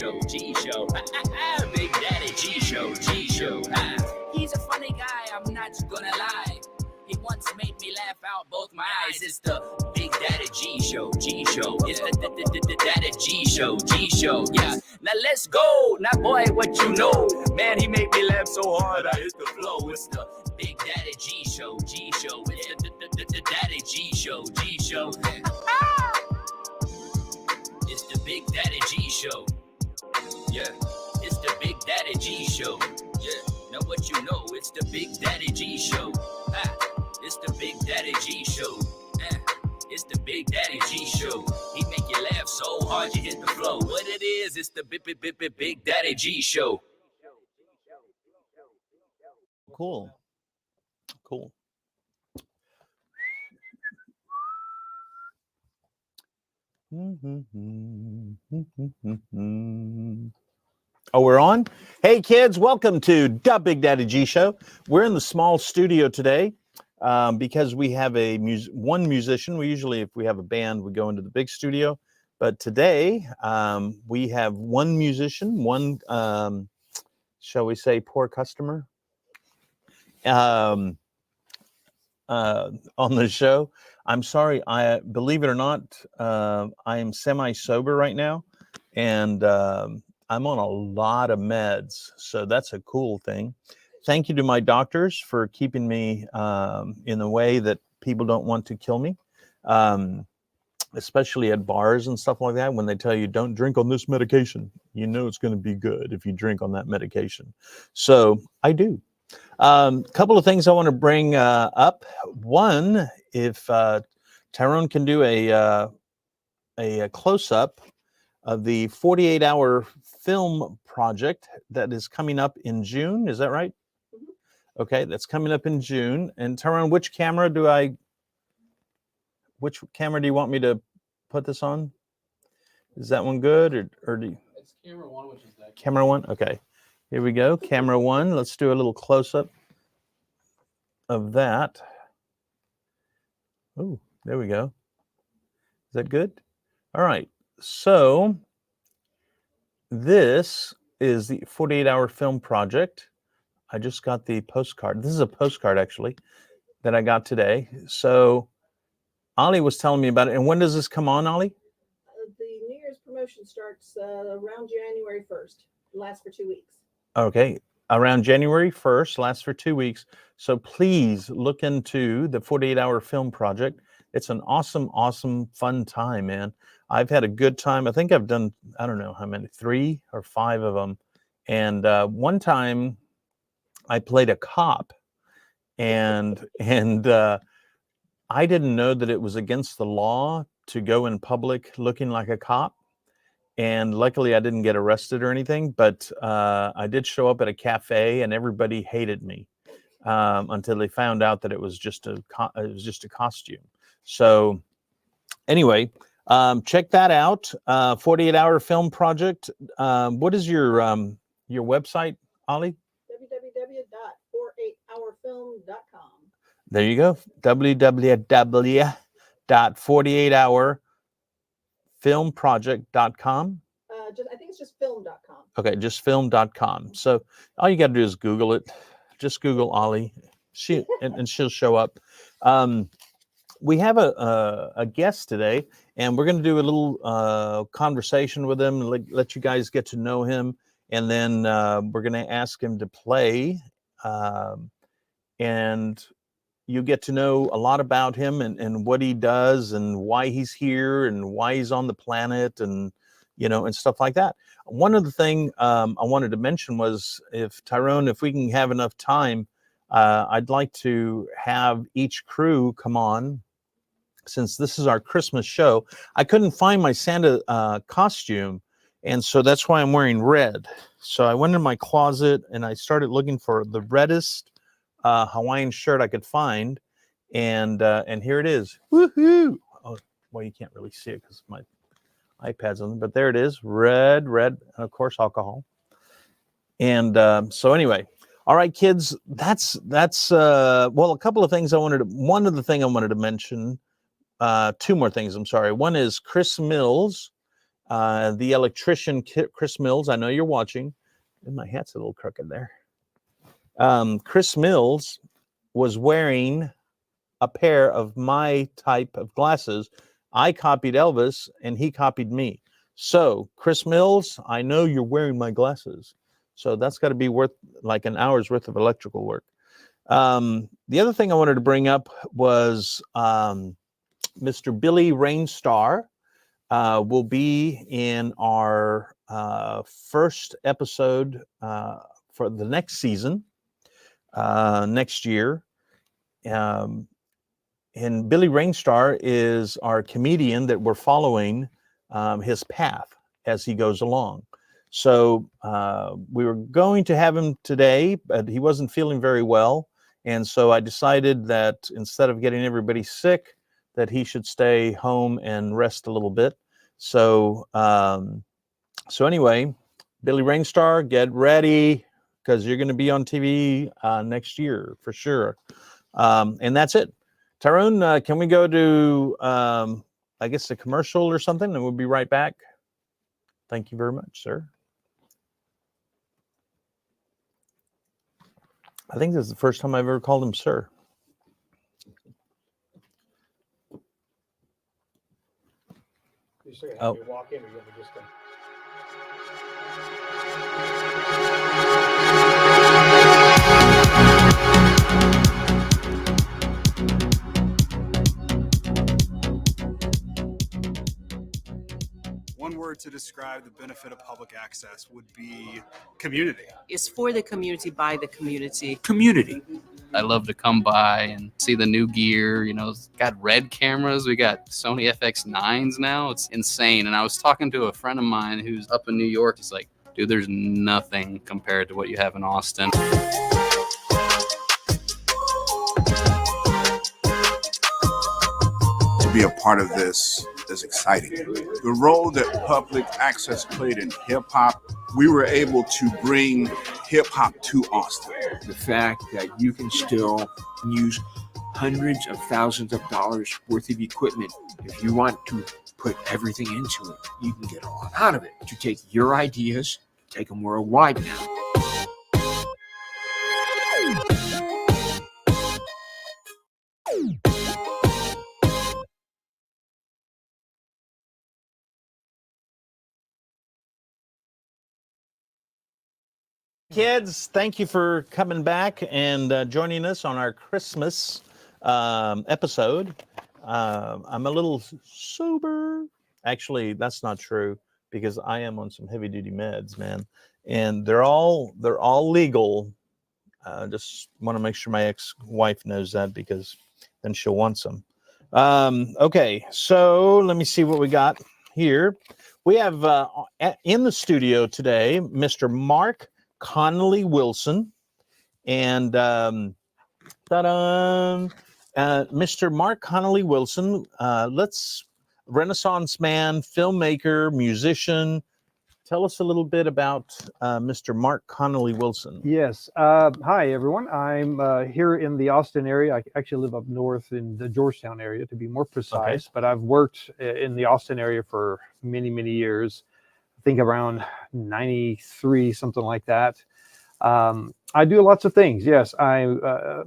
Show, G Show. Big Daddy G Show, G Show. He's a funny guy, I'm not gonna lie. He once made me laugh out both my eyes. It's the Big Daddy G Show, G Show. It's the Daddy G Show, G Show. Yeah, now let's go. Now boy, what you know? Man, he made me laugh so hard I hit the flow. It's the Big Daddy G Show, G Show. It's the Daddy G Show, G Show. It's the Big Daddy G Show. Yeah, it's the Big Daddy G Show. Yeah, now what you know? It's the Big Daddy G Show. It's the Big Daddy G Show. It's the Big Daddy G Show. He make you laugh so hard you hit the floor. What it is, it's the Big Daddy G Show. Cool. Cool. Oh, we're on? Hey, kids, welcome to the Big Daddy G Show. We're in the small studio today because we have one musician. We usually, if we have a band, we go into the big studio. But today, we have one musician, one, shall we say, poor customer on the show. I'm sorry, believe it or not, I am semi-sober right now, and I'm on a lot of meds, so that's a cool thing. Thank you to my doctors for keeping me in the way that people don't want to kill me, especially at bars and stuff like that. When they tell you don't drink on this medication, you know it's going to be good if you drink on that medication. So I do. Couple of things I want to bring up. One, if Tyrone can do a close-up of the 48-hour film project that is coming up in June. Is that right? Mm-hmm. Okay, that's coming up in June. And Tyrone, which camera do you want me to put this on? Is that one good, or do you? It's camera one, which is that. Camera one? Okay. Here we go. Camera one. Let's do a little close-up of that. Oh, there we go. Is that good? All right. So this is the 48-hour film project. I just got the postcard. This is a postcard, actually, that I got today. So Ollie was telling me about it. And when does this come on, Ollie? The New Year's promotion starts around January 1st. It lasts for 2 weeks. Okay. Around January 1st, lasts for 2 weeks. So please look into the 48-hour film project. It's an awesome, awesome, fun time, man. I've had a good time. I think I've done, I don't know how many, 3 or 5 of them. And one time I played a cop, and I didn't know that it was against the law to go in public looking like a cop. And luckily I didn't get arrested or anything, but I did show up at a cafe and everybody hated me until they found out that it was just a costume. So anyway, check that out. 48-hour film project. What is your website, Ollie? www.48hourfilm.com. There you go. www.48hourfilmproject.com. I think it's just film.com. Okay, just film.com. So all you got to do is Google it. Just Google Ollie, and she'll show up. We have a guest today, and we're going to do a little conversation with him, let you guys get to know him, and then we're going to ask him to play, and you get to know a lot about him and what he does and why he's here and why he's on the planet, and and stuff like that. One of the things I wanted to mention was, Tyrone, if we can have enough time, I'd like to have each crew come on. Since this is our Christmas show, I couldn't find my Santa costume, and so that's why I'm wearing red. So I went in my closet and I started looking for the reddest Hawaiian shirt I could find, and here it is. Woohoo! Oh, well, you can't really see it because my iPad's on, but there it is, red, and of course alcohol. And so anyway, all right, kids, that's well, a couple of things one of the things I wanted to mention. 2 more things, I'm sorry. One is Chris Mills the electrician, Chris Mills. I know you're watching. And my hat's a little crooked there. Chris Mills was wearing a pair of my type of glasses. I copied Elvis and he copied me. So Chris Mills, I know you're wearing my glasses. So that's got to be worth like an hour's worth of electrical work. The other thing I wanted to bring up was Mr. Billy Rainstar will be in our first episode for the next season, next year. And Billy Rainstar is our comedian that we're following his path as he goes along. So we were going to have him today, but he wasn't feeling very well. And so I decided that instead of getting everybody sick, that he should stay home and rest a little bit. So, so anyway, Billy Rainstar, get ready because you're going to be on TV next year for sure. And that's it. Tyrone, can we go to, I guess, a commercial or something, and we'll be right back. Thank you very much, sir. I think this is the first time I've ever called him sir. Oh. You walk in, or you just come? One word to describe the benefit of public access would be community. It's for the community, by the community. Community. I love to come by and see the new gear. You know, it's got red cameras. We got Sony FX9s now. It's insane. And I was talking to a friend of mine who's up in New York. He's like, dude, there's nothing compared to what you have in Austin. To be a part of this is exciting. The role that public access played in hip-hop, we were able to bring hip-hop to Austin. The fact that you can still use hundreds of thousands of dollars worth of equipment. If you want to put everything into it, you can get a lot out of it. To take your ideas, take them worldwide now. Kids, thank you for coming back and joining us on our Christmas episode. I'm a little sober. Actually, that's not true because I am on some heavy duty meds, man, and they're all legal. Just want to make sure my ex-wife knows that because then she'll want some. Okay, so let me see what we got here. We have in the studio today, Mr. Mark Connolly Wilson, and Mr. Mark Connolly Wilson, Renaissance man, filmmaker, musician. Tell us a little bit about Mr. Mark Connolly Wilson. Yes. Hi, everyone. I'm here in the Austin area. I actually live up north in the Georgetown area, to be more precise. Okay. But I've worked in the Austin area for many, many years. I think around 93, something like that. I do lots of things. Yes, I'm a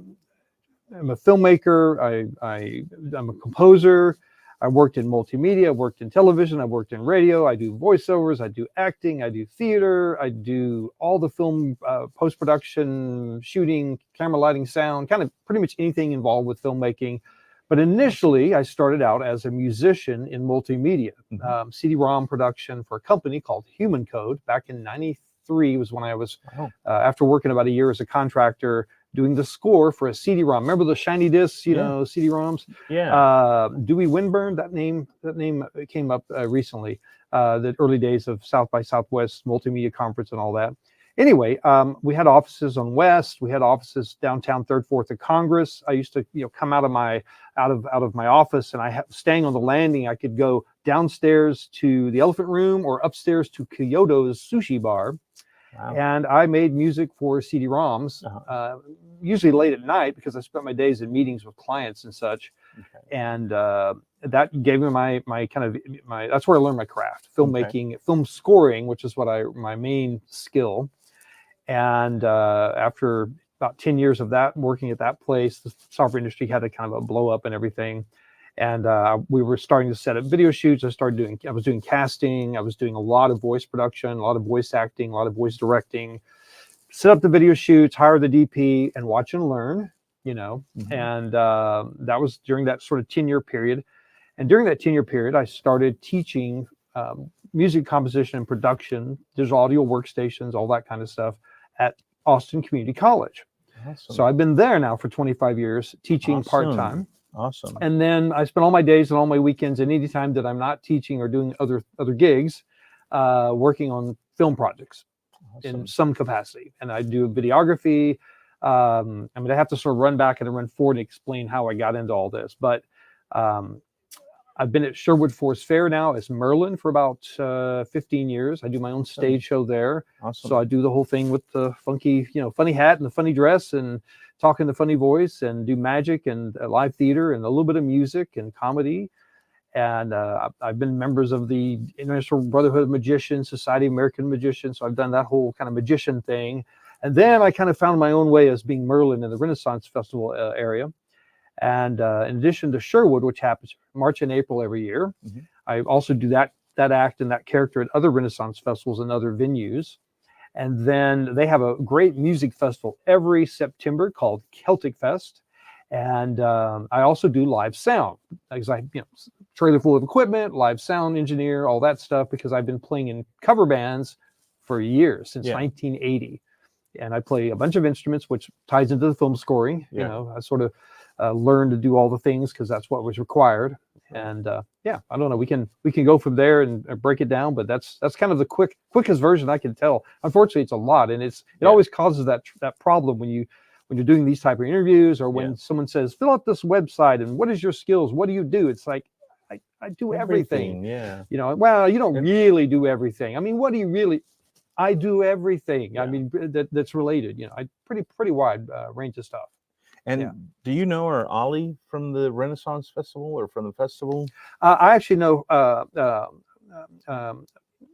filmmaker. I'm a composer. I worked in multimedia, I worked in television, I worked in radio, I do voiceovers, I do acting, I do theater, I do all the film post-production, shooting, camera lighting, sound, kind of pretty much anything involved with filmmaking. But initially, I started out as a musician in multimedia, CD-ROM production for a company called Human Code. Back in '93 was when I was, after working about a year as a contractor, doing the score for a CD-ROM. Remember the shiny discs, you know, CD-ROMs? Yeah. Dewey Winburn, that name came up recently, the early days of South by Southwest Multimedia Conference and all that. Anyway, we had offices on West. We had offices downtown 3rd, 4th of Congress. I used to, come out of my office, and staying on the landing, I could go downstairs to the Elephant Room or upstairs to Kyoto's Sushi Bar. Wow. And I made music for CD-ROMs, usually late at night because I spent my days in meetings with clients and such. Okay. And that gave me my kind of that's where I learned my craft, filmmaking, film scoring, which is my main skill. And after about 10 years of that, working at that place, the software industry had a kind of a blow up and everything. And we were starting to set up video shoots. I was doing casting. I was doing a lot of voice production, a lot of voice acting, a lot of voice directing, set up the video shoots, hire the DP, and watch and learn, And that was during that sort of 10-year period. And during that 10-year period, I started teaching music composition and production, digital audio workstations, all that kind of stuff at Austin Community College. Awesome. So I've been there now for 25 years teaching part-time. Awesome. And then I spend all my days and all my weekends and any time that I'm not teaching or doing other gigs, working on film projects in some capacity. And I do videography. I have to sort of run back and run forward and explain how I got into all this. But I've been at Sherwood Forest Fair now as Merlin for about 15 years. I do my own stage show there. Awesome. So I do the whole thing with the funky, funny hat and the funny dress and talking the funny voice, and do magic and live theater and a little bit of music and comedy. And I've been members of the International Brotherhood of Magicians, Society of American Magicians. So I've done that whole kind of magician thing. And then I kind of found my own way as being Merlin in the Renaissance Festival area. And in addition to Sherwood, which happens March and April every year, I also do that act and that character at other Renaissance festivals and other venues. And then they have a great music festival every September called Celtic Fest. And I also do live sound, because trailer full of equipment, live sound engineer, all that stuff, because I've been playing in cover bands for years, since 1980. And I play a bunch of instruments, which ties into the film scoring. I sort of learned to do all the things because that's what was required. And I don't know. We can go from there and break it down, but that's kind of the quickest version I can tell. Unfortunately, it's a lot, and it always causes that problem when you're doing these type of interviews, or when someone says, fill out this website and what is your skills? What do you do? It's like, I do everything. Well, you don't really do everything. I mean, what do you really? I do everything. I mean, that's related. I pretty wide range of stuff. And do you know her Ollie from the Renaissance Festival or from the festival? I actually know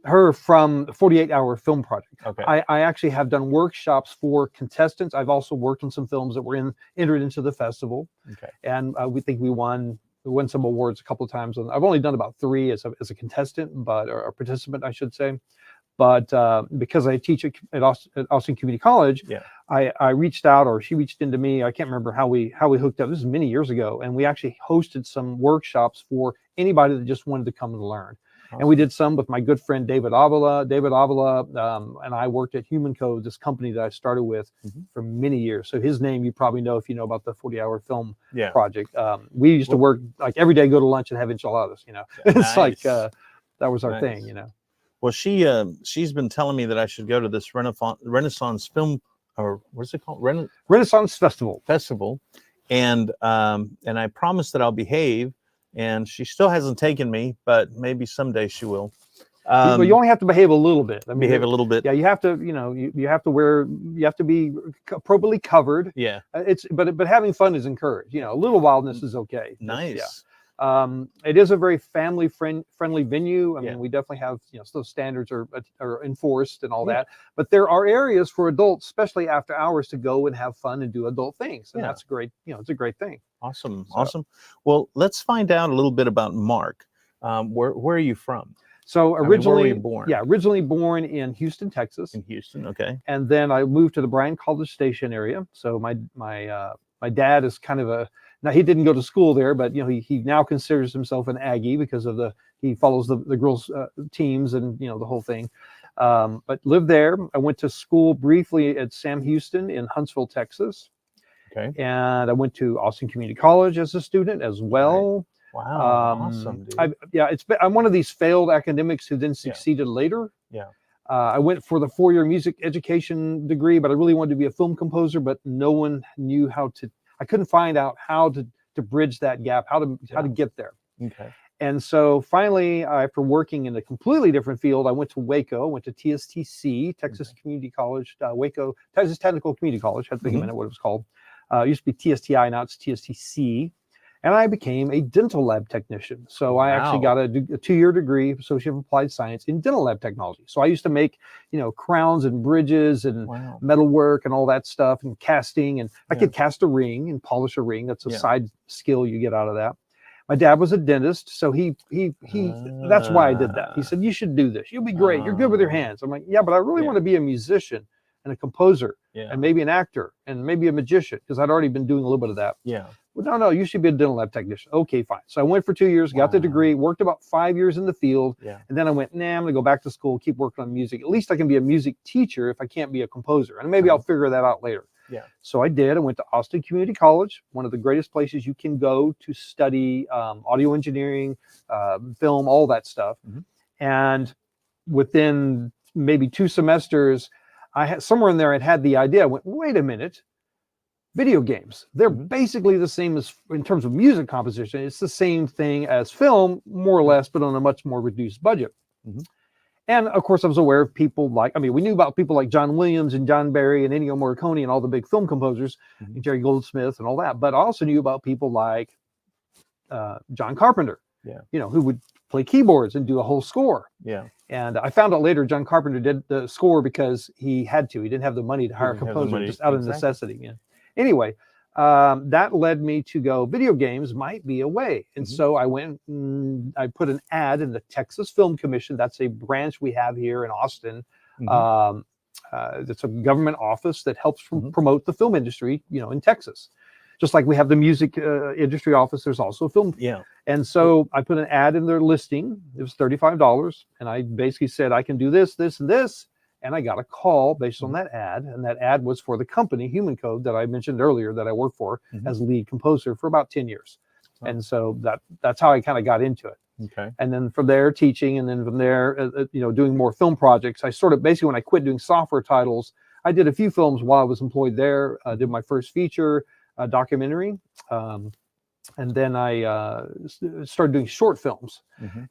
her from the 48-Hour Film Project. Okay. I actually have done workshops for contestants. I've also worked on some films that were entered into the festival. Okay. And we won some awards a couple of times. I've only done about 3 as a contestant, or a participant, I should say. But because I teach at Austin Community College, I reached out, or she reached into me. I can't remember how we hooked up. This is many years ago, and we actually hosted some workshops for anybody that just wanted to come and learn. Awesome. And we did some with my good friend David Avila. David Avila and I worked at Human Code, this company that I started with for many years. So his name you probably know if you know about the 40-Hour Film Project. We used to work like every day, go to lunch and have enchiladas. It's like that was our thing. Well, she's been telling me that I should go to this Renaissance Film, or what's it called? Renaissance Festival. And I promised that I'll behave, and she still hasn't taken me, but maybe someday she will. Well, you only have to behave a little bit. I mean, behave a little bit. Yeah, you have to. You have to be appropriately covered. Yeah. But having fun is encouraged. A little wildness is okay. Nice. Yeah. It is a very family friendly venue. I mean, we definitely have, those standards are enforced and all that, but there are areas for adults, especially after hours, to go and have fun and do adult things. And that's great. It's a great thing. Awesome. Awesome. Well, let's find out a little bit about Mark. Where are you from? So originally, where were you born? Originally born in Houston, Texas. In Houston. Okay. And then I moved to the Bryan College Station area. So my dad is kind of now he didn't go to school there, but he now considers himself an Aggie because of he follows the girls teams and the whole thing. But lived there. I went to school briefly at Sam Houston in Huntsville, Texas. Okay. And I went to Austin Community College as a student as well. Right. Wow. Awesome, dude. I'm one of these failed academics who then succeeded later. Yeah. I went for the 4-year music education degree, but I really wanted to be a film composer, but no one knew I couldn't find out how to bridge that gap, how to get there. Okay. And so finally, after working in a completely different field, I went to Waco, went to TSTC, Texas Community College, Waco, Texas Technical Community College. I had to think a minute what it was called. It used to be TSTI, now it's TSTC. and I became a dental lab technician. So I actually got a 2-year degree, Associate of Applied Science in dental lab technology. So I used to make, crowns and bridges and metal work and all that stuff and casting. And I could cast a ring and polish a ring. That's a side skill you get out of that. My dad was a dentist, so he that's why I did that. He said, you should do this. You'll be great. You're good with your hands. I'm like, yeah, but I really want to be a musician and a composer and maybe an actor and maybe a magician, because I'd already been doing a little bit of that. Yeah. Well, no, you should be a dental lab technician. Okay, fine. So I went for 2 years, got the degree, worked about 5 years in the field. And then I went, nah, I'm going to go back to school, keep working on music. At least I can be a music teacher if I can't be a composer. And maybe I'll figure that out later. Yeah. So I did. I went to Austin Community College, one of the greatest places you can go to study audio engineering, film, all that stuff. And within maybe 2 semesters, I had somewhere in there, I'd had the idea. I went, wait a minute, video games. They're basically the same as in terms of music composition. It's the same thing as film, more or less, but on a much more reduced budget. And of course, I was aware of people we knew about people like John Williams and John Barry and Ennio Morricone and all the big film composers, and Jerry Goldsmith and all that. But I also knew about people like John Carpenter, who would play keyboards and do a whole score. And I found out later John Carpenter did the score because he had to. He didn't have the money to hire a composer, just out of necessity. Anyway, that led me to go, video games might be a way. And so I went, I put an ad in the Texas Film Commission. That's a branch we have here in Austin. It's a government office that helps promote the film industry, in Texas. Just like we have the music industry office, there's also a film. And so I put an ad in their listing. It was $35. And I basically said, I can do this, this, and this. And I got a call based on that ad. And that ad was for the company, Human Code, that I mentioned earlier that I worked for as lead composer for about 10 years. And so that's how I kind of got into it. And then from there, teaching. And then from there, doing more film projects. I sort of basically, when I quit doing software titles, I did a few films while I was employed there. I did my first feature documentary. And then I started doing short films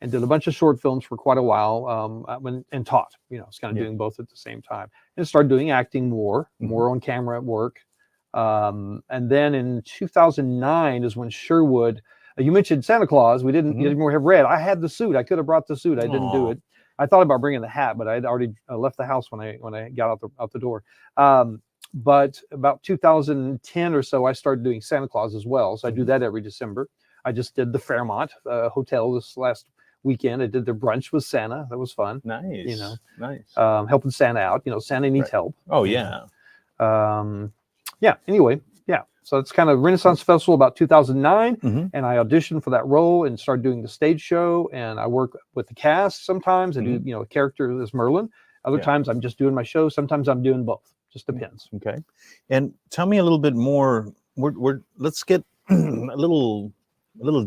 and did a bunch of short films for quite a while and taught. It's kind of doing both at the same time. And started doing acting more on camera work. And then in 2009 is when Sherwood, you mentioned Santa Claus. We didn't even have red. I had the suit. I could have brought the suit. I didn't do it. I thought about bringing the hat, but I'd already left the house when I got out the door. But about 2010 or so, I started doing Santa Claus as well. So I do that every December. I just did the Fairmont Hotel this last weekend. I did the brunch with Santa. That was fun. Nice. Nice. Helping Santa out. Santa needs help. Oh, yeah. Anyway, yeah. So it's kind of Renaissance Festival about 2009. And I auditioned for that role and started doing the stage show. And I work with the cast sometimes. I do, a character as Merlin. Other times I'm just doing my show. Sometimes I'm doing both. Just depends. Okay. And tell me a little bit more. Let's get a little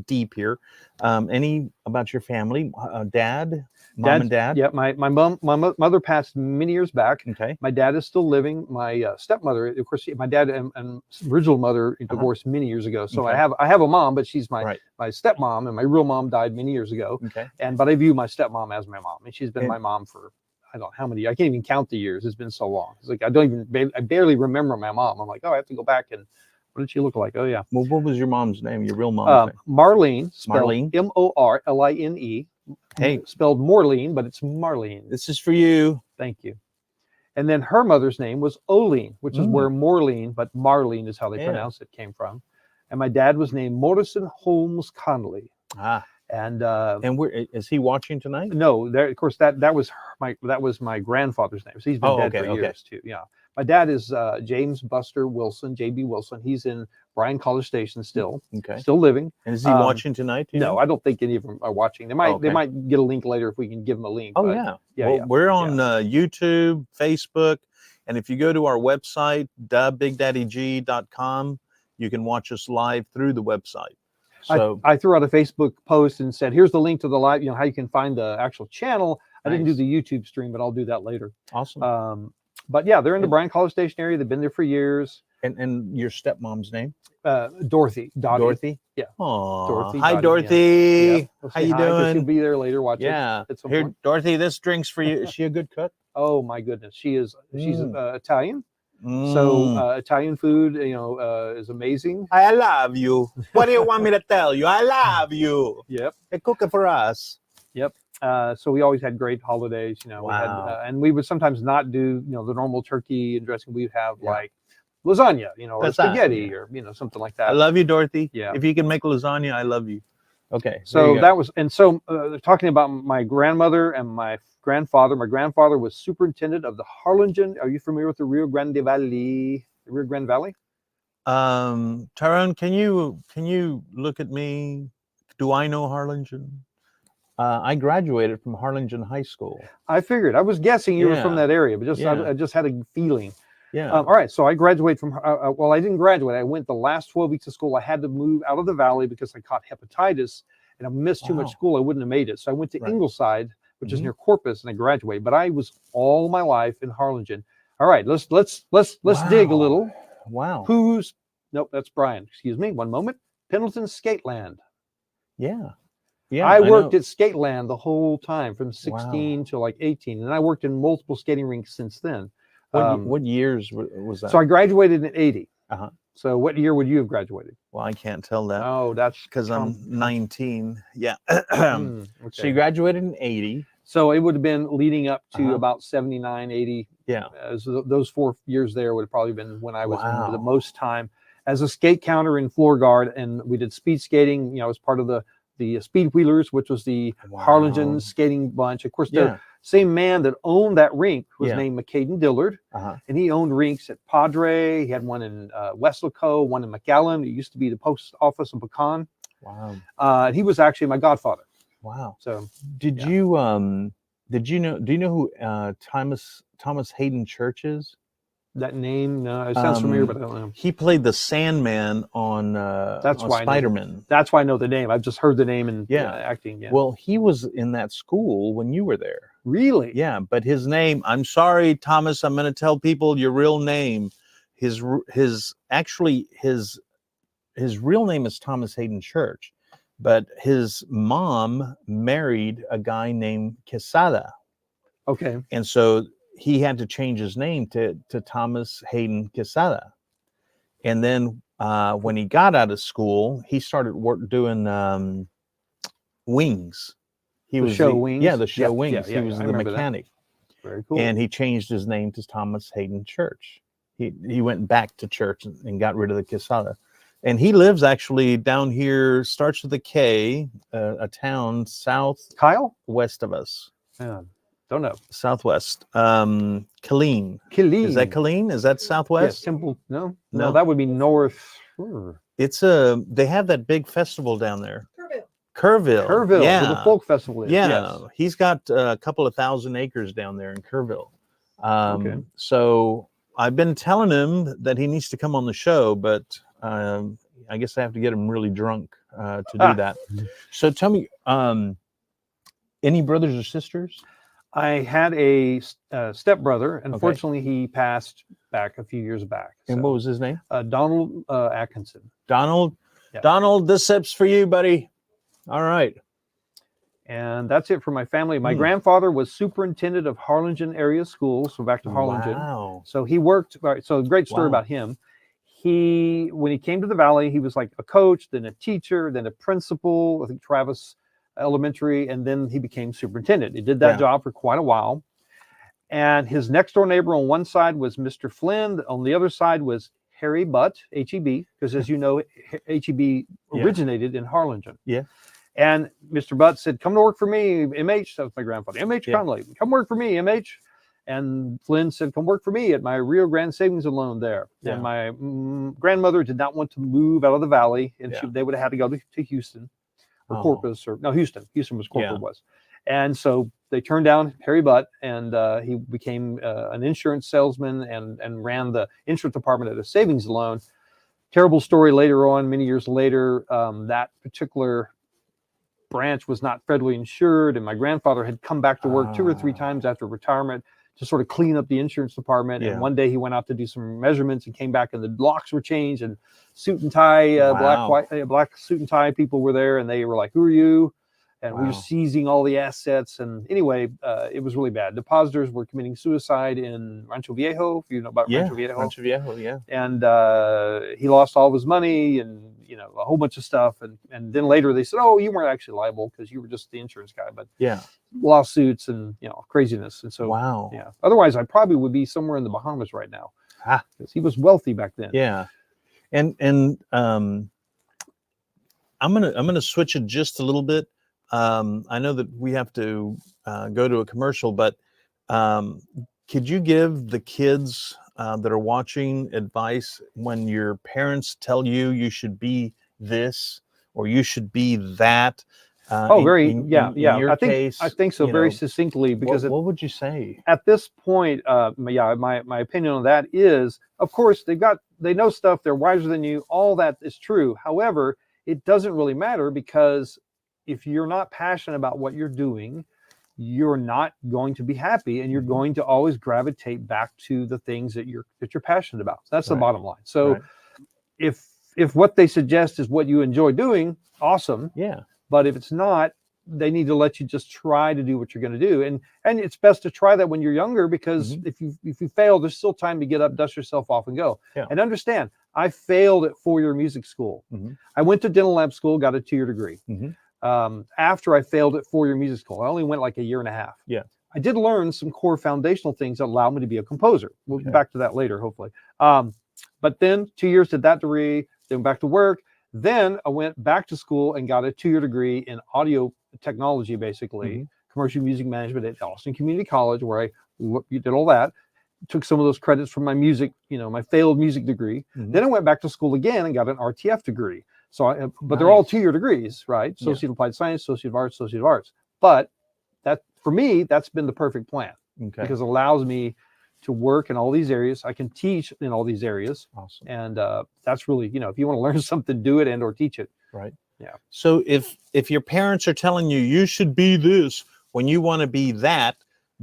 deep here. Any about your family? Mom and dad? Yeah, my mother passed many years back. Okay. My dad is still living. My stepmother, of course, my dad and original mother divorced many years ago. So I have a mom, but she's my stepmom, and my real mom died many years ago. Okay. But I view my stepmom as my mom, and she's been my mom for I don't know how many. I can't even count the years. It's been so long. It's like I barely remember my mom. I'm like, oh, I have to go back and what did she look like? Oh yeah. Well, what was your mom's name? Your real mom's name? Marlene. Marlene. Morline. Hey, spelled Morlene, but it's Marlene. This is for you. Thank you. And then her mother's name was Oline, which is where Morlene, but Marlene is how they pronounce it, came from. And my dad was named Morrison Holmes Connolly. And where is he watching tonight? No, of course that was my grandfather's name. So he's been dead for years too. Yeah. My dad is James Buster Wilson, JB Wilson. He's in Bryan College Station still. Okay. Still living. And is he watching tonight? No, I don't think any of them are watching. They might get a link later if we can give them a link. Oh, yeah. We're on YouTube, Facebook, and if you go to our website, bigdaddyg.com, you can watch us live through the website. So I threw out a Facebook post and said, here's the link to the live, how you can find the actual channel. I didn't do the YouTube stream, but I'll do that later. Awesome. But yeah, they're in the Bryan College Station area. They've been there for years. And your stepmom's name? Dorothy. Dorothy? Yeah. Oh, Dorothy. Hi, Dorothy. Yeah. How you doing? She'll be there later watching. Yeah. Here, Dorothy, this drink's for you. Is she a good cook? Oh my goodness. She's Italian. So Italian food, is amazing. I love you. What do you want me to tell you? I love you. Yep. They cook it for us. Yep. So we always had great holidays. We had, and we would sometimes not do, the normal turkey and dressing. We'd have like lasagna, or spaghetti, or something like that. I love you, Dorothy. Yeah. If you can make lasagna, I love you. Okay. So that was, and so talking about my grandmother and my grandfather. My grandfather was superintendent of the Harlingen. Are you familiar with the Rio Grande Valley? The Rio Grande Valley? Tyrone, can you look at me? Do I know Harlingen? I graduated from Harlingen High School. I figured. I was guessing you were from that area, but I just had a feeling. Yeah. All right. So I graduated from, well, I didn't graduate. I went the last 12 weeks of school. I had to move out of the valley because I caught hepatitis and I missed too much school. I wouldn't have made it. So I went to Ingleside, which is near Corpus, and I graduated. But I was all my life in Harlingen. All right. Let's dig a little. Wow. Nope, that's Brian. Excuse me. One moment. Pendleton Skateland. Yeah. Yeah. I worked at Skateland the whole time from 16 to like 18. And I worked in multiple skating rinks since then. What years was that? So I graduated in 80. Uh-huh. So what year would you have graduated? Well, I can't tell that. Oh, that's because I'm 19. Yeah. Okay. So you graduated in 80. So it would have been leading up to about 79, 80. Yeah. So those 4 years there would have probably been when I was the most time as a skate counter in floor guard. And we did speed skating, as part of the Speed Wheelers, which was the Harlingen skating bunch. Of course, the same man that owned that rink was named McCaden Dillard, and he owned rinks at Padre. He had one in Weslaco, one in McAllen. It used to be the post office in Pecan. Wow. He was actually my godfather. Wow. So do you know who Thomas Hayden Church is? That name, no, it sounds familiar, but I don't know. He played the Sandman on Spider-Man. That's why I know the name. I've just heard the name and acting. Yeah. Well, he was in that school when you were there. Really? Yeah, but his name, I'm sorry, Thomas, I'm going to tell people your real name. His real name is Thomas Hayden Church, but his mom married a guy named Quesada. Okay. And so he had to change his name to Thomas Hayden Quesada. And then when he got out of school, he started doing wings. He was Wings. Yeah, the show Wings. Yeah, he was I the remember mechanic. That. Very cool. And he changed his name to Thomas Hayden Church. He went back to church and got rid of the Quesada. And he lives actually down here, starts with a K, a town southwest of us. Yeah. Don't know. Southwest. Killeen. Is that Killeen? Is that southwest? Yes, Temple. No, that would be north. It's they have that big festival down there. Kerrville, yeah, where the folk festival is. Yeah, yes. He's got a couple of 1,000 acres down there in Kerrville. So I've been telling him that he needs to come on the show, but I guess I have to get him really drunk to do that. So tell me, any brothers or sisters? I had a stepbrother. Unfortunately, he passed back a few years back. And what was his name? Donald Atkinson. Donald. Yeah. Donald, this sip's for you, buddy. All right. And that's it for my family. My grandfather was superintendent of Harlingen area schools. So back to Harlingen. Wow. So he worked. So a great story about him. When he came to the Valley, he was like a coach, then a teacher, then a principal. I think Travis Elementary, and then he became superintendent. He did that job for quite a while. And his next door neighbor on one side was Mr. Flynn. On the other side was Harry Butt, HEB, because as you know, HEB originated in Harlingen. Yeah. And Mr. Butt said, "Come to work for me, MH." That was my grandfather. MH Conley, come work for me, MH. And Flynn said, "Come work for me at my Rio Grande Savings and Loan there." Yeah. And my grandmother did not want to move out of the Valley, and they would have had to go to Houston. Or Corpus, or no, Houston. Houston was Corpus was. And so they turned down Harry Butt, and he became an insurance salesman and ran the insurance department at a savings loan. Terrible story later on, many years later, that particular branch was not federally insured, and my grandfather had come back to work 2 or 3 times after retirement to sort of clean up the insurance department. And one day he went out to do some measurements and came back, and the locks were changed, and suit and tie, black suit and tie people were there, and they were like, "Who are you?" and we were Wow. seizing all the assets. And anyway, it was really bad. Depositors were committing suicide in Rancho Viejo, if you know about Yeah, Rancho Viejo. Rancho Viejo, yeah. And he lost all of his money and a whole bunch of stuff. And then later they said, oh, you weren't actually liable because you were just the insurance guy. But Yeah. lawsuits and craziness. And so Wow. yeah. Otherwise, I probably would be somewhere in the Bahamas right now. Because he was wealthy back then. Yeah. And I'm gonna switch it just a little bit. I know that we have to go to a commercial, but could you give the kids that are watching advice when your parents tell you you should be this or you should be that? In your I think case, I think so, very succinctly, because what would you say at this point? My opinion on that is, of course, they know stuff. They're wiser than you. All that is true. However, it doesn't really matter, because if you're not passionate about what you're doing, you're not going to be happy, and you're going to always gravitate back to the things that you're passionate about. That's the bottom line. So if what they suggest is what you enjoy doing, awesome. Yeah. But if it's not, they need to let you just try to do what you're going to do. And it's best to try that when you're younger, because if you fail, there's still time to get up, dust yourself off, and go. Yeah. And understand, I failed at 4-year music school. I went to dental lab school, got a 2-year degree. After I failed at 4-year music school, I only went like 1.5 years. Yeah. I did learn some core foundational things that allowed me to be a composer. We'll get back to that later, hopefully. But then 2 years did that degree, then back to work. Then I went back to school and got a 2-year degree in audio technology, basically, commercial music management at Austin Community College, where I did all that. Took some of those credits from my music, my failed music degree. Then I went back to school again and got an RTF degree. So, but they're all 2-year degrees, right? Associate of Applied Science, Associate of Arts, Associate of Arts. But that, for me, that's been the perfect plan, because it allows me to work in all these areas. I can teach in all these areas. Awesome. And that's really, if you want to learn something, do it or teach it. Right. Yeah. So if your parents are telling you you should be this when you want to be that,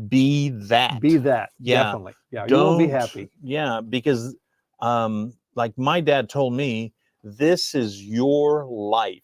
be that. Be that. Yeah. Definitely. Yeah. You won't be happy. Yeah, because like my dad told me, this is your life.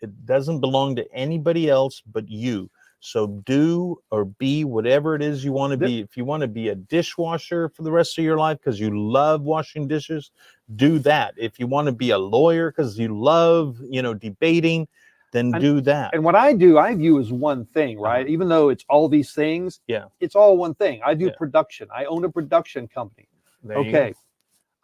It doesn't belong to anybody else but you. So do or be whatever it is you want to be. If you want to be a dishwasher for the rest of your life because you love washing dishes, do that. If you want to be a lawyer because you love, debating, then do that. And what I do, I view as one thing, right? Even though it's all these things, it's all one thing. I do production. I own a production company. Okay.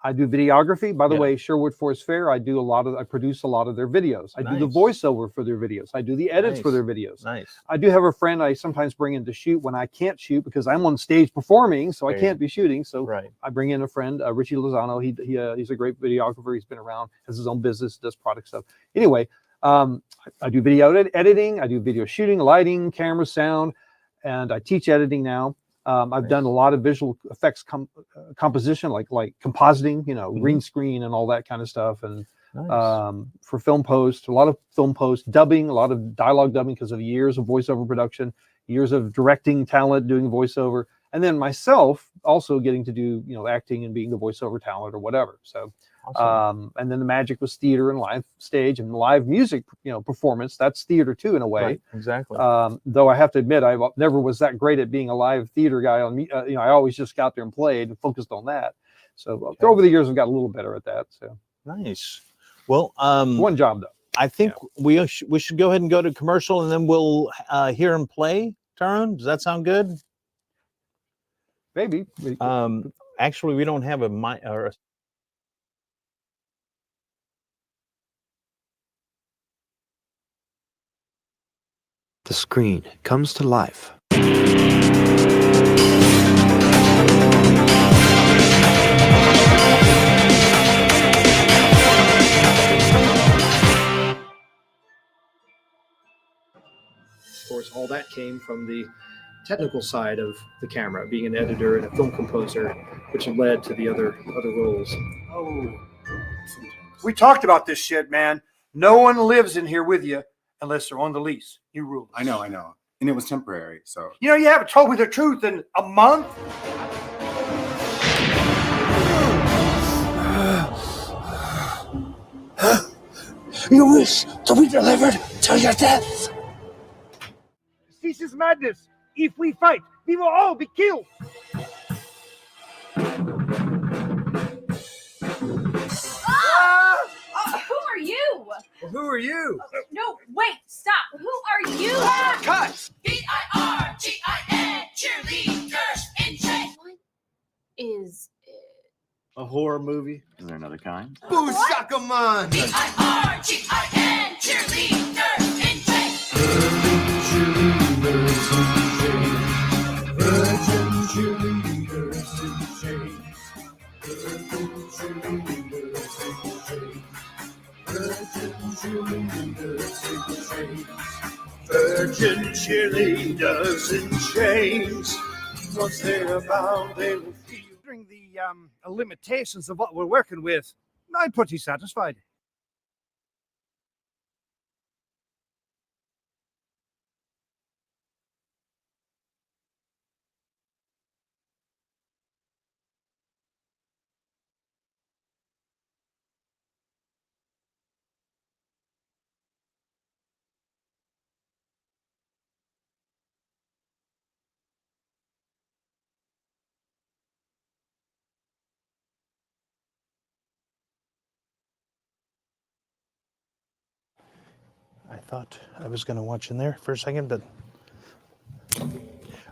I do videography. By the way, Sherwood Forest Fair, I produce a lot of their videos. I do the voiceover for their videos. I do the edits for their videos. Nice. I do have a friend I sometimes bring in to shoot when I can't shoot because I'm on stage performing, so I can't be shooting. So I bring in a friend, Richie Lozano. He's a great videographer. He's been around, has his own business, does product stuff. Anyway, I do video editing. I do video shooting, lighting, camera, sound, and I teach editing now. I've done a lot of visual effects composition, like compositing, green screen and all that kind of stuff. And for film post, a lot of film post, dubbing, a lot of dialogue dubbing because of years of voiceover production, years of directing talent, doing voiceover. And then myself also getting to do, acting and being the voiceover talent or whatever. So, awesome. And then the magic was theater and live stage and live music, performance. That's theater too, in a way. Right, exactly. Though I have to admit, I never was that great at being a live theater guy. I always just got there and played and focused on that. So over the years, I've got a little better at that. So nice. Well, one job though. I think we should go ahead and go to commercial, and then we'll hear him play. Tyrone, does that sound good? Maybe. Actually, we don't have a mic or the screen comes to life. Of course, all that came from the technical side of the camera, being an editor and a film composer, which led to the other roles. Oh, we talked about this shit, man. No one lives in here with you unless they're on the lease. You rule. I know. And it was temporary, so. You haven't told me the truth in a month. You wish to be delivered till your death. madness. If we fight, we will all be killed. Who are you? Well, who are you? No, wait, stop. Who are you? Cut! B-I-R-G-I-N, cheerleaders in chains. What is it? A horror movie. Is there another kind? Boo Shakaman! B-I-R-G-I-N, cheerleaders in chains. Virgin cheerleaders in chains. Virgin cheerleaders in chains. Virgin cheerleaders in chains. Virgin cheerleaders in chains. Once they're found, they will feel. Considering the limitations of what we're working with, I'm pretty satisfied. I thought I was going to watch in there for a second, but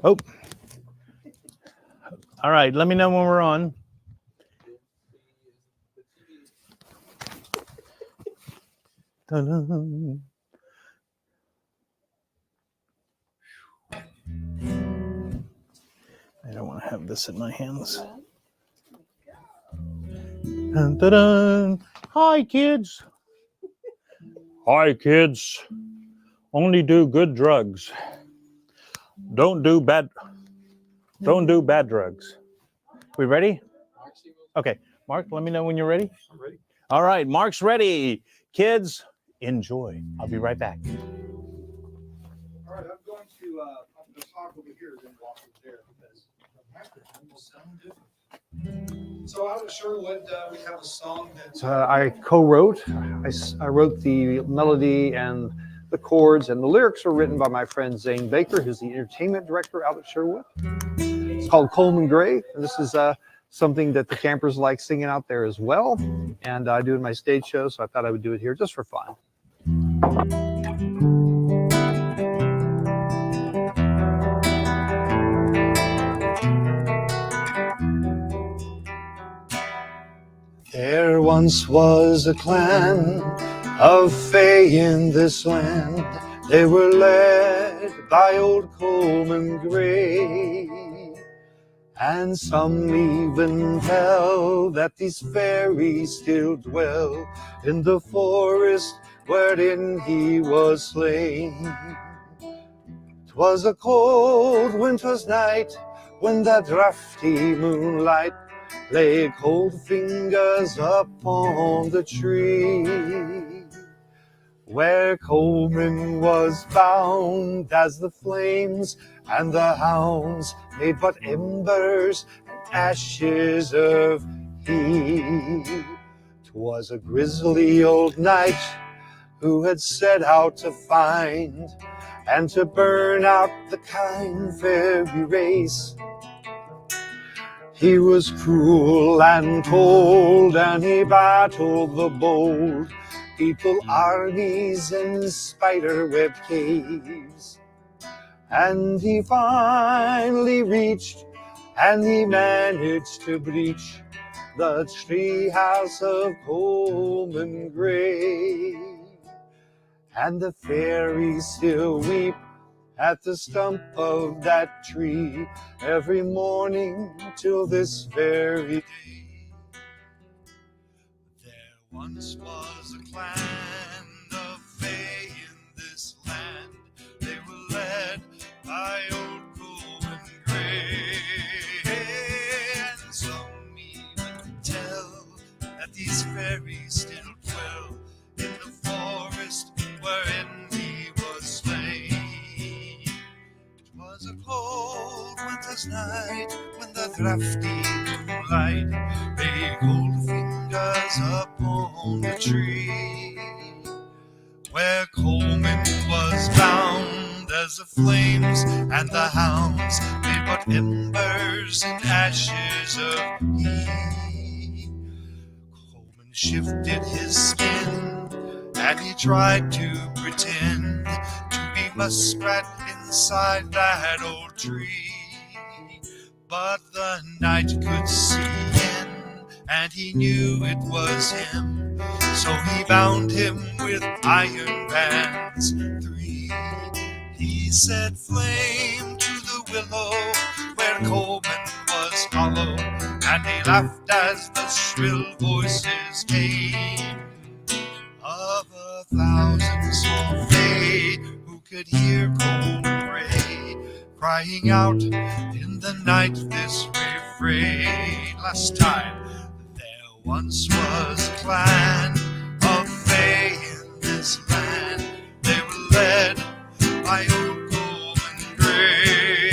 oh, all right. Let me know when we're on. Ta-da. I don't want to have this in my hands. Dun, dun, dun. Hi, kids. Hi, kids. Only do good drugs. Don't do bad drugs. We ready? Okay. Mark, let me know when you're ready. I'm ready. All right, Mark's ready. Kids, enjoy. I'll be right back. All right, I'm going to talk over here and walk over there because the microphone will sound different. So out of Sherwood, we have a song that I co-wrote. I wrote the melody and the chords, and the lyrics were written by my friend Zane Baker, who's the entertainment director out at Sherwood. It's called Coleman Gray, and this is something that the campers like singing out there as well. And I do it in my stage show, so I thought I would do it here just for fun. There once was a clan of Fae in this land. They were led by old Coleman Gray. And some even tell that these fairies still dwell in the forest wherein he was slain. 'Twas a cold winter's night when that drafty moonlight lay cold fingers upon the tree, where Coleman was bound as the flames and the hounds made but embers and ashes of heat. 'Twas a grisly old knight who had set out to find and to burn out the kind fairy race. He was cruel and cold, and he battled the bold people, armies, in spider-web caves. And he finally reached, and he managed to breach the tree house of Coleman Gray. And the fairies still weep at the stump of that tree every morning till this very day. There once was a clan of Fae in this land. They were led by old Coleman Gray. And some even tell that these fairies still dwell in the forest wherein he was slain. It was a cold winter's night when the drafty moonlight lay cold fingers upon the tree, where Coleman was bound as the flames and the hounds made but embers and ashes of heat. Coleman shifted his skin, and he tried to pretend to be muskrat inside that old tree. But the night could see in, and he knew it was him. So he bound him with iron bands 3. He set flame to the willow where Coleman was hollow, and he laughed as the shrill voices came of 1,000 small they who could hear Coleman pray, crying out in the night this refrain. Last time, there once was a clan of Fae in this land. They were led by old Coleman Gray,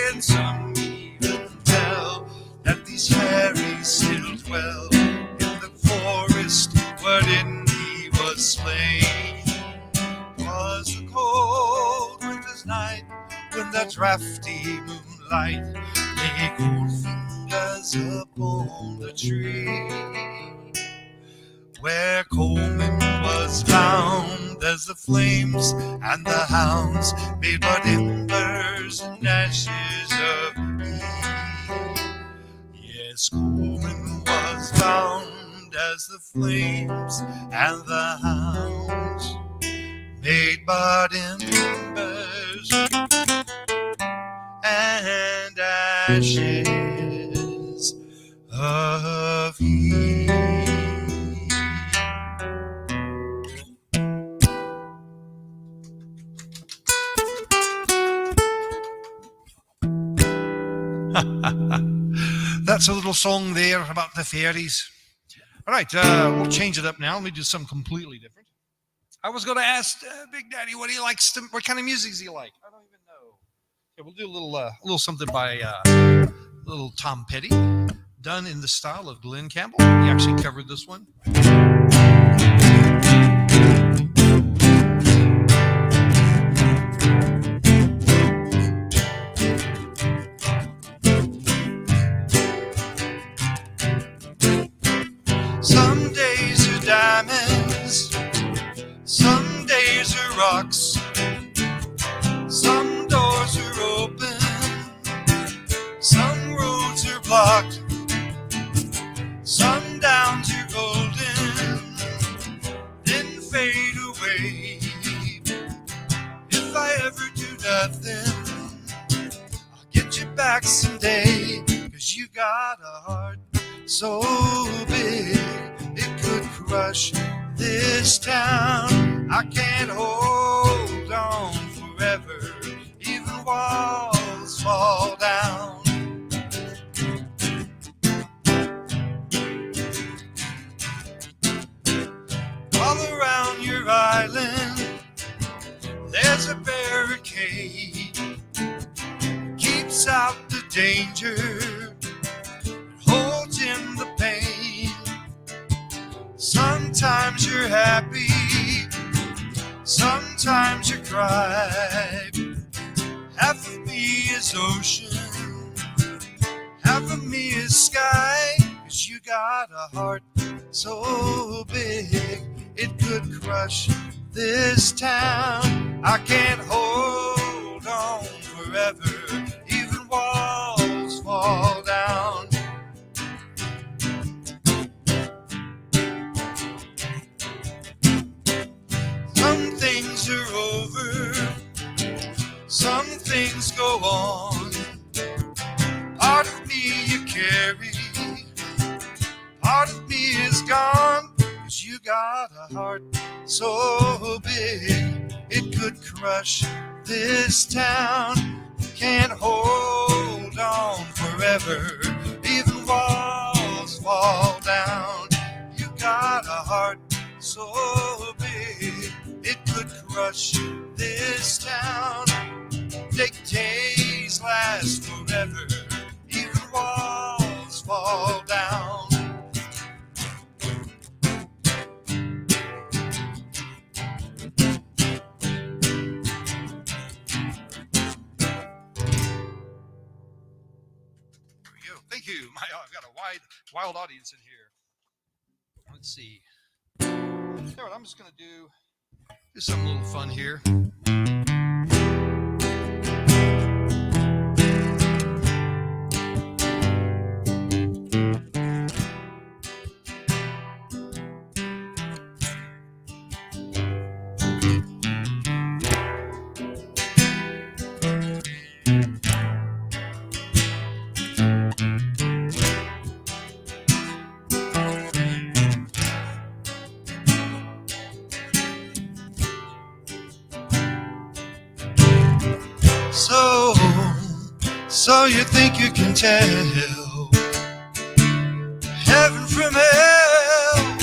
and some even tell that these fairies still dwell in the forest wherein he was slain. 'Twas a cold winter's night when the drafty moonlight lay cold fingers upon the tree, where Coleman was bound as the flames and the hounds made but embers and ashes of heat. Yes, Coleman was bound as the flames and the hounds made but embers and ashes of heat. That's a little song there about the fairies. All right, we'll change it up now. Let me do something completely different. I was going to ask Big Daddy what he likes to, what kind of music does he like? I don't even know. Okay, we'll do a little something by little Tom Petty, done in the style of Glenn Campbell. He actually covered this one. Some days are diamonds, some days are rocks, some doors are open, some roads are blocked, some downs are golden, then fade away. If I ever do nothing, I'll get you back someday, 'cause you got a heart so big it could crush this town. I can't hold on forever, even walls fall down. All around your island there's a barricade, keeps out the danger, holds in the pain. Sometimes you're happy, sometimes you cry. Half of me is ocean, half of me is sky. 'Cause you got a heart so big it could crush this town. I can't hold on forever, even walls fall down. Some things are over, some things go on. Part of me you carry, part of me is gone. 'Cause you got a heart so big it could crush this town. Can't hold on forever, even walls fall down. You got a heart so big it could crush this town. Take days last forever, even walls fall down. Thank you. I've got a wild audience in here. Let's see. You know what, I'm just going to do something a little fun here. So you think you can tell heaven from hell,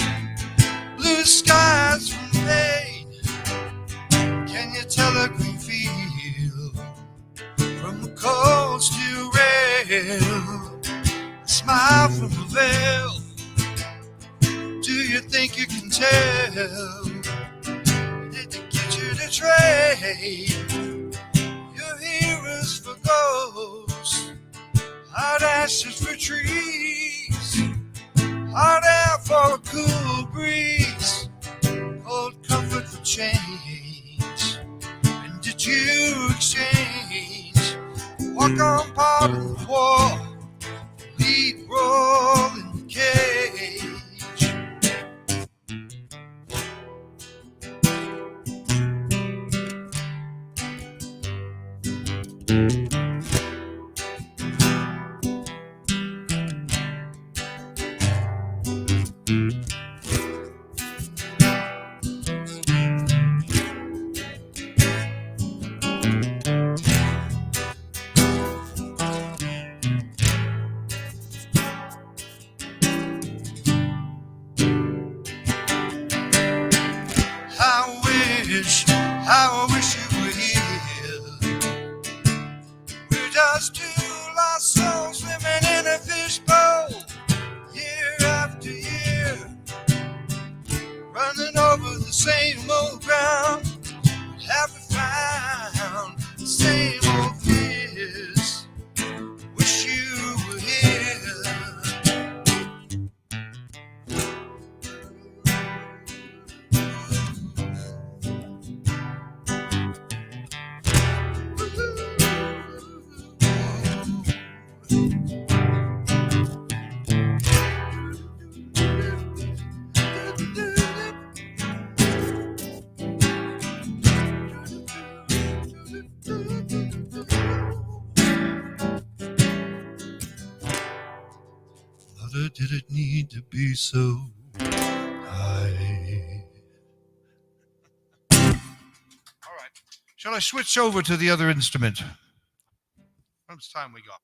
blue skies from pain? Can you tell a green field from the cold steel rail, a smile from a veil? Do you think you can tell? Did they get you to trade your heroes for ghosts, hot ashes for trees, hot air for a cool breeze, cold comfort for change? And did you exchange walk on part in the war, lead role in the cage? How I wish you were here. We're just two lost souls swimming in a fishbowl, year after year, running over the same old ground. Have we found the same old fears? Wish you were here. Mother, did it need to be so high? All right. Shall I switch over to the other instrument? How much time we got?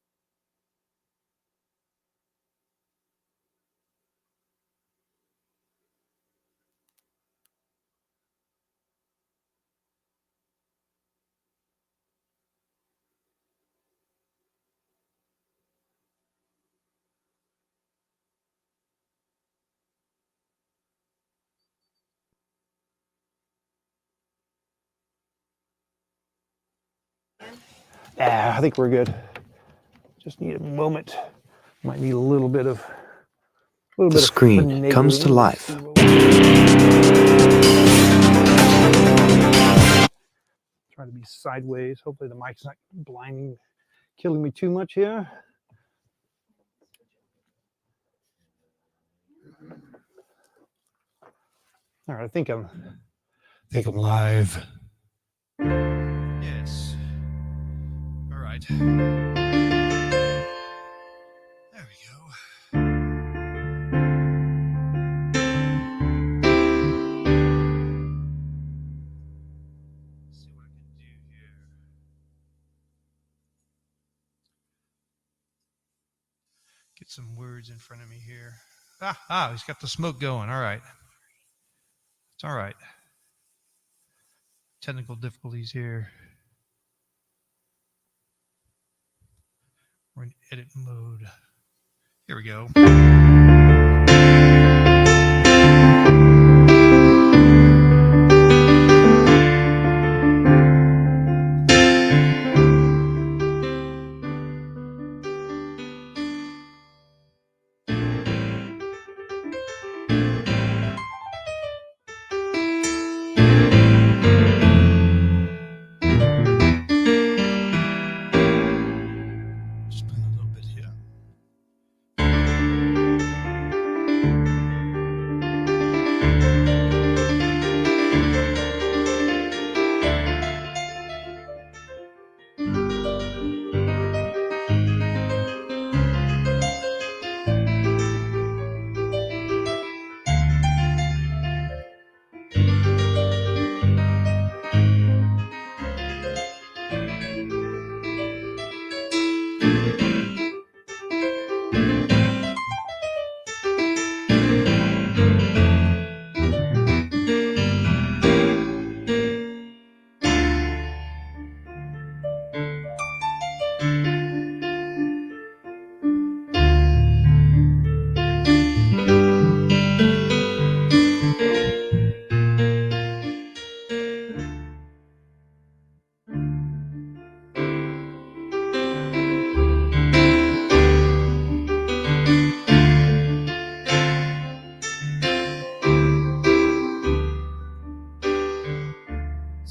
Yeah, I think we're good. Just need a moment. Might need a little bit of. The screen comes to life. Try to be sideways. Hopefully the mic's not blinding, killing me too much here. All right, I think I'm live. Yes. All right. There we go. Let's see what I can do here. Get some words in front of me here. He's got the smoke going. All right. It's all right. Technical difficulties here. We're in edit mode. Here we go.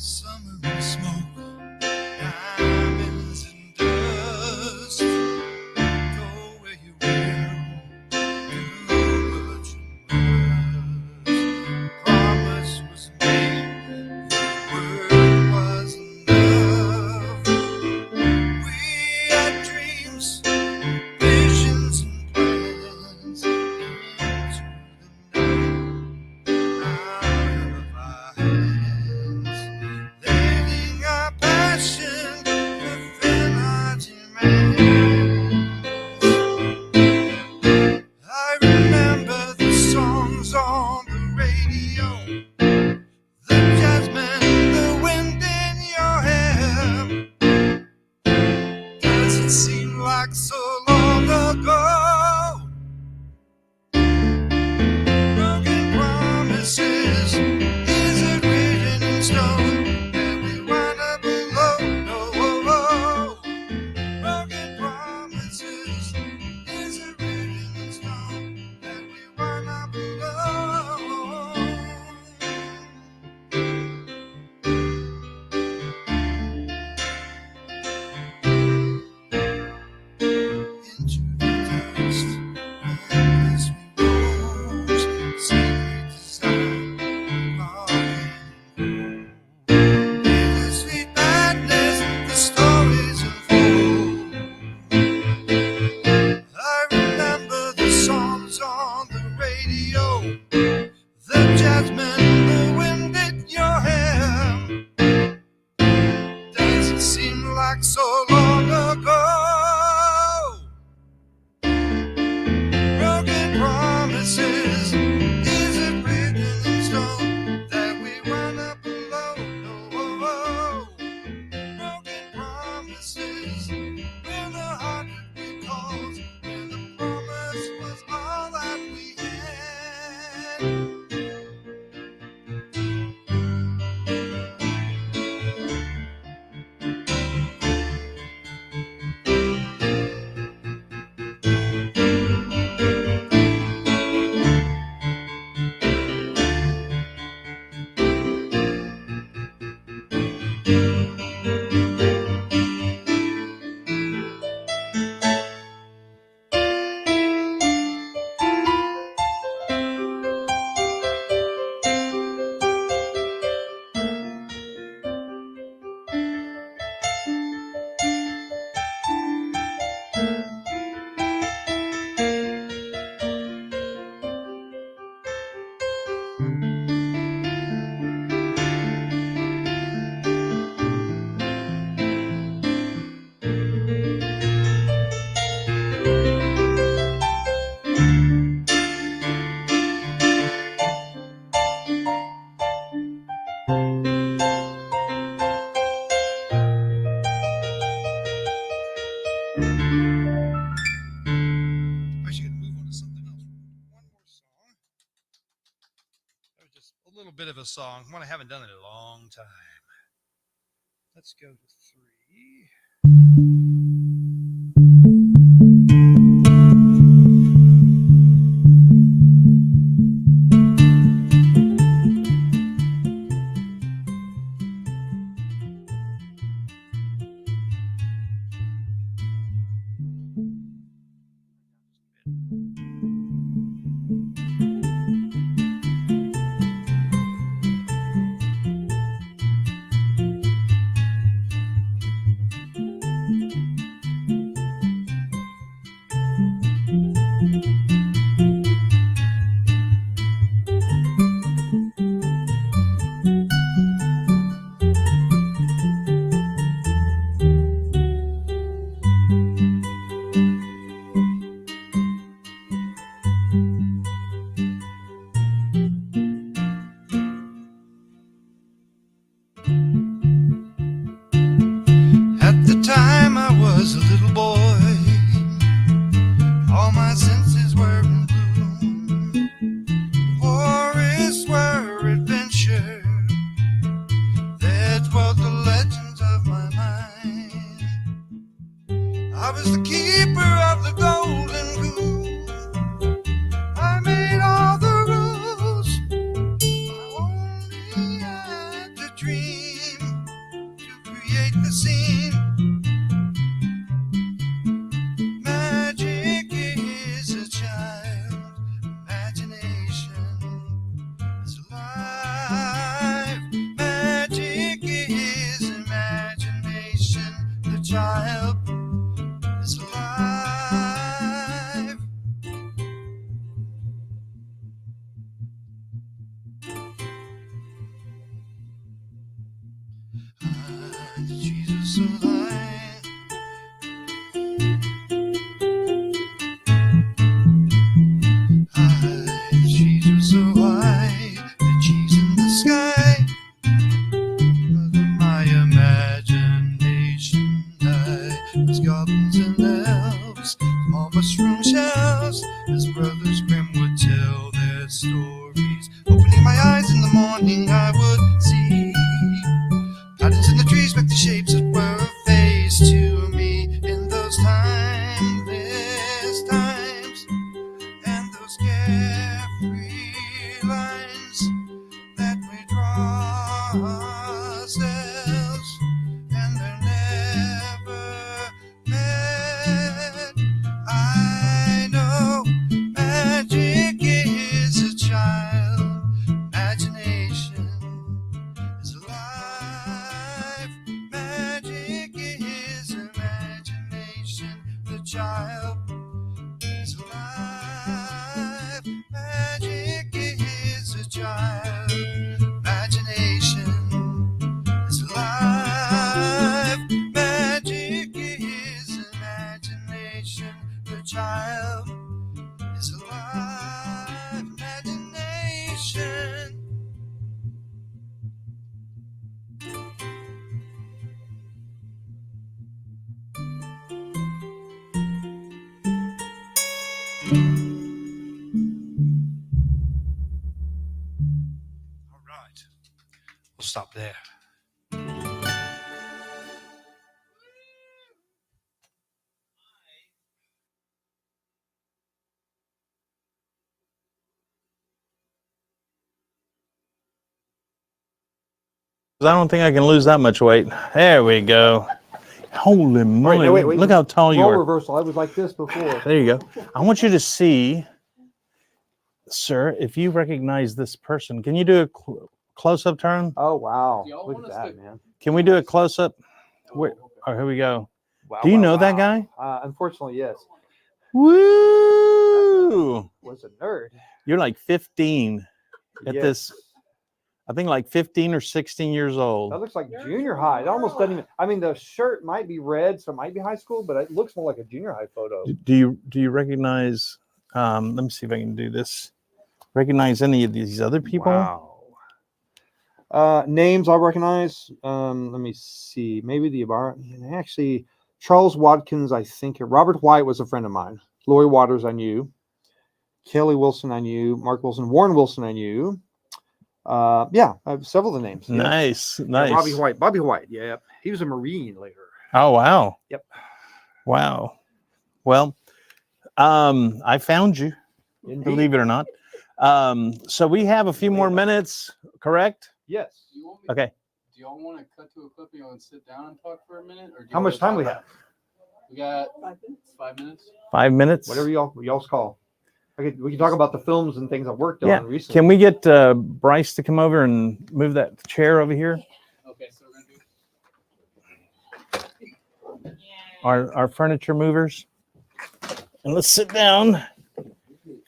Summer and smoke, diamonds and dust. Go where you will, do what you must. Promise was made, word was enough. We had dreams, visions and plans into the night out of our hands. Letting our passion fulfill our demands. I remember the songs on the radio, the jasmine, the wind in your hair. Does it seem like so long ago? Broken promises, is it written in stone that we wind up alone? No, broken promises, is it written in stone that we wind up alone? Into the dust, as we rose, secret desire, longing. Bittersweet madness, the stories unfold. I remember the songs on the radio, the jasmine, the wind in your hair. Does it seem like so long ago? Broken promises, is it written in stone that we wind up alone? No, broken promises, when the heart recalls, when the promise was all that we had. A little bit of a song, one I haven't done in a long time. Let's go to 3. so high. Trees were so high, the trees in the sky. My imagination, I was goblins and elves, small mushroom shells, as brothers Grimm would tell their stories. Opening my eyes in the morning, I would see patterns in the trees with the shapes that were a face to me in those timeless times. And those carefree lines that we draw ourselves, and they're never met. I know magic is a child, imagination is alive. Magic is imagination, the child is alive. Magic is a child, imagination is alive. Magic is imagination, the child is alive. Imagination. All right, we'll stop there. 'Cause I don't think I can lose that much weight. There we go. Holy moly. Wait, Look how tall you role are. reversal. I was like this before. There you go. I want you to see, sir, if you recognize this person. Can you do a close-up turn? Oh, wow. Look at that, man. Can we do a close-up? Oh, here we go. Wow, Do you wow, know that wow. guy? Unfortunately, yes. Woo! Was a nerd. You're like 15 at Yes. this, I think like 15 or 16 years old. That looks like junior high. It almost doesn't even. I mean, the shirt might be red, so it might be high school, but it looks more like a junior high photo. Do you recognize? Let me see if I can do this. Recognize any of these other people? Wow. Names I recognize. Let me see. Maybe actually Charles Watkins. I think Robert White was a friend of mine. Lori Waters I knew. Kelly Wilson I knew. Mark Wilson. Warren Wilson I knew. Yeah, I have several of the names. Nice, Yeah, nice. Bobby White. Yeah, he was a Marine later. Oh wow. Yep. Wow. Well, I found you. Indeed. Believe it or not. So we have a few more minutes, correct? Yes. Okay. Do y'all want to cut to a clip and sit down and talk for a minute? Or do How much time we have? We got 5 minutes. 5 minutes. Whatever y'all's call. Okay, we can talk about the films and things I've worked Yeah. on recently. Can we get Bryce to come over and move that chair over here? Okay, so we're gonna do Our furniture movers. And let's sit down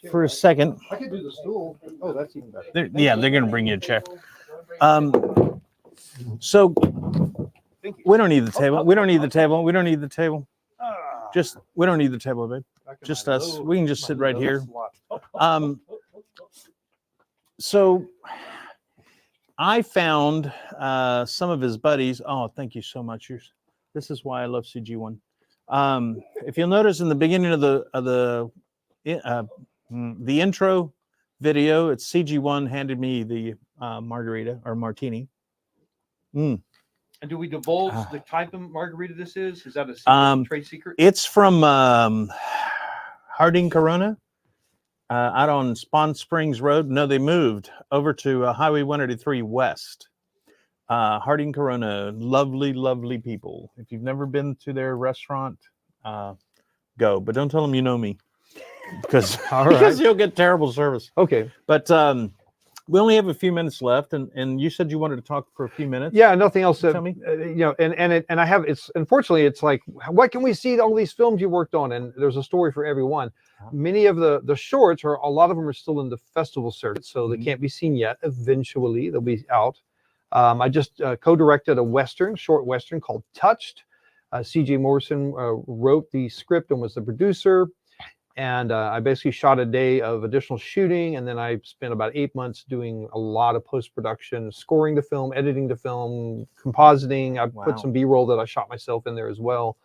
for a second. I could do the stool. Oh, that's even better. They're going to bring you a chair. So we don't need the table. We don't need the table. We don't need the table. We don't need the table, babe. Just us. We can just sit right here. So I found some of his buddies. Oh, thank you so much. This is why I love CG1. If you'll notice in the beginning of the intro video, it's CG1 handed me the margarita or martini. And do we divulge the type of margarita this is? Is that a secret, trade secret? It's from Harding Corona out on Spawn Springs Road. No, they moved over to Highway 183 West. Harding Corona, lovely, lovely people. If you've never been to their restaurant, go. But don't tell them you know me, because you'll get terrible service. Okay. But we only have a few minutes left, and you said you wanted to talk for a few minutes. Yeah, nothing else. Tell me. And I have. It's unfortunately, it's like, what can we see? All these films you worked on, and there's a story for everyone. Many of the shorts, or a lot of them, are still in the festival circuit, so they can't be seen yet. Eventually, they'll be out. I just co-directed a short Western called Touched. C.J. Morrison wrote the script and was the producer. And I basically shot a day of additional shooting, and then I spent about 8 months doing a lot of post-production, scoring the film, editing the film, compositing. I put some B-roll that I shot myself in there as well.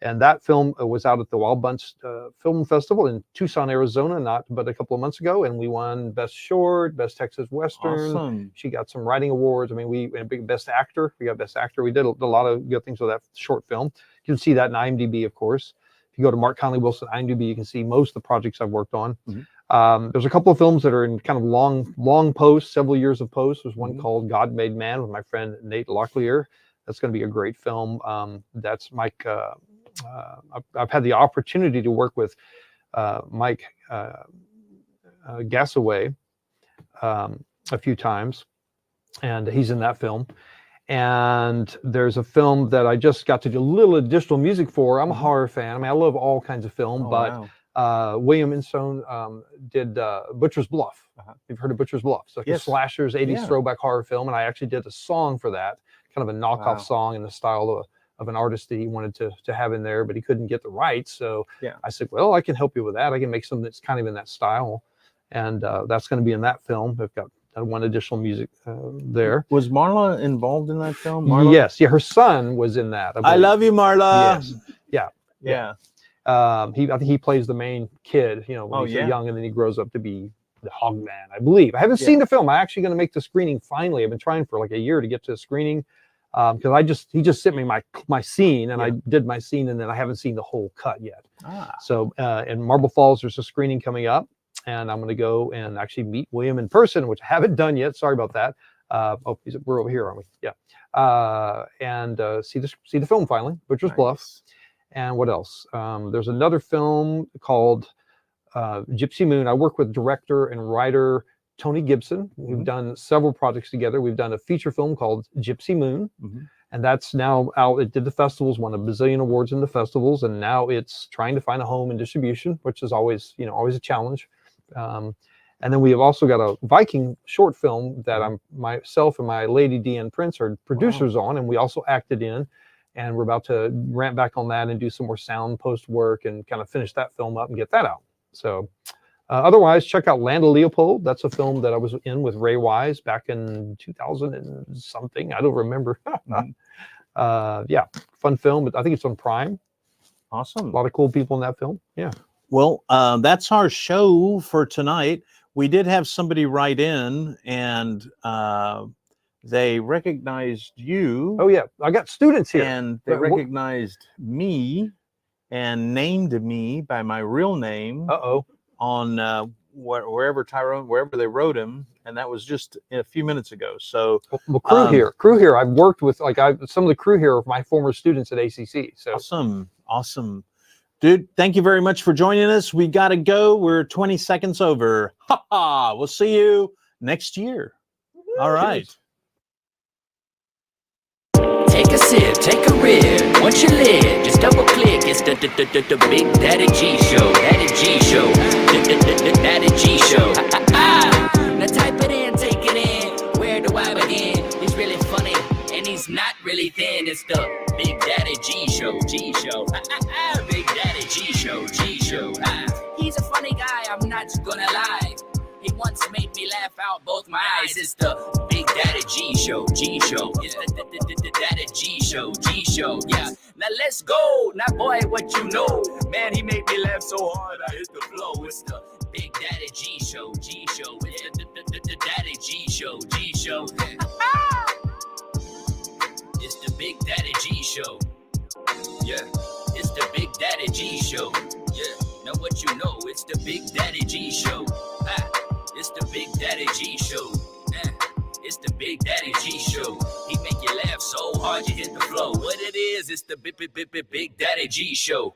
And that film was out at the Wild Bunch Film Festival in Tucson, Arizona, but a couple of months ago, and we won Best Short, Best Texas Western. Awesome. She got some writing awards. I mean, we Best Actor. We got Best Actor. We did a lot of good things with that short film. You can see that in IMDb, of course. If you go to Mark Conley Wilson IMDb, you can see most of the projects I've worked on. There's a couple of films that are in kind of long post, several years of post. There's one called God Made Man with my friend Nate Locklear. That's going to be a great film. That's Mike. I've had the opportunity to work with Mike Gassaway a few times, and he's in that film. And there's a film that I just got to do a little additional music for. I'm a horror fan. I mean, I love all kinds of film, William Instone did Butcher's Bluff. You've heard of Butcher's Bluff? It's like a slashers, 80s throwback horror film, and I actually did a song for that, kind of a knockoff song in the style of an artist that he wanted to have in there, but he couldn't get the rights. So I said, well, I can help you with that. I can make something that's kind of in that style, and that's going to be in that film. I've got one additional music there. Was Marla involved in that film? Marla? Yes, her son was in that. I love you, Marla. Yes. Yeah. I think he plays the main kid, when he's young, and then he grows up to be the Hogman, I believe. I haven't seen the film. I'm actually going to make the screening finally. I've been trying for like a year to get to a screening, because he just sent me my scene, and I did my scene, and then I haven't seen the whole cut yet. So in Marble Falls, there's a screening coming up, and I'm going to go and actually meet William in person, which I haven't done yet. Sorry about that. We're over here, aren't we? Yeah. And see the film finally, Butcher's Bluff. And what else? There's another film called Gypsy Moon. I work with director and writer Tony Gibson. We've done several projects together. We've done a feature film called Gypsy Moon, and that's now out. It did the festivals, won a bazillion awards in the festivals, and now it's trying to find a home in distribution, which is always a challenge. And then we have also got a Viking short film that myself and my lady Deanne Prince are producers on, and we also acted in. And we're about to ramp back on that and do some more sound post work and kind of finish that film up and get that out. So otherwise, check out Land of Leopold. That's a film that I was in with Ray Wise back in 2000 and something. I don't remember. Yeah, fun film, but I think it's on Prime. Awesome. A lot of cool people in that film. Yeah. Well, that's our show for tonight. We did have somebody write in, and they recognized you. Oh yeah, I got students here, and they recognized me and named me by my real name. On wherever they wrote him, and that was just a few minutes ago. So crew here. I've worked with some of the crew here are my former students at ACC. So awesome, dude. Thank you very much for joining us. We gotta go. We're 20 seconds over. We'll see you next year. All right. Take a sip, take a rib. Once you live, just double click. It's the Big Daddy G Show. Daddy G Show. Daddy G Show. Now type it in, take it in. Where do I begin? He's really funny and he's not really thin. It's the Big Daddy G Show. G Show. Big Daddy G Show. G Show. He's a funny guy, I'm not gonna lie. He once made me laugh out both my eyes. It's the Big Daddy G Show, G Show. It's the Daddy G Show, G Show. Yeah. Now let's go. Now boy, what you know? Man, he made me laugh so hard I hit the floor. It's the Big Daddy G Show, G Show. It's the Daddy G Show, G Show. It's the Big Daddy G Show. Yeah. It's the Big Daddy G Show. Yeah. Now what you know? It's the Big Daddy G Show. It's the Big Daddy G Show. It's the Big Daddy G Show. He make you laugh so hard you hit the floor. What it is, it's the Big Daddy G Show.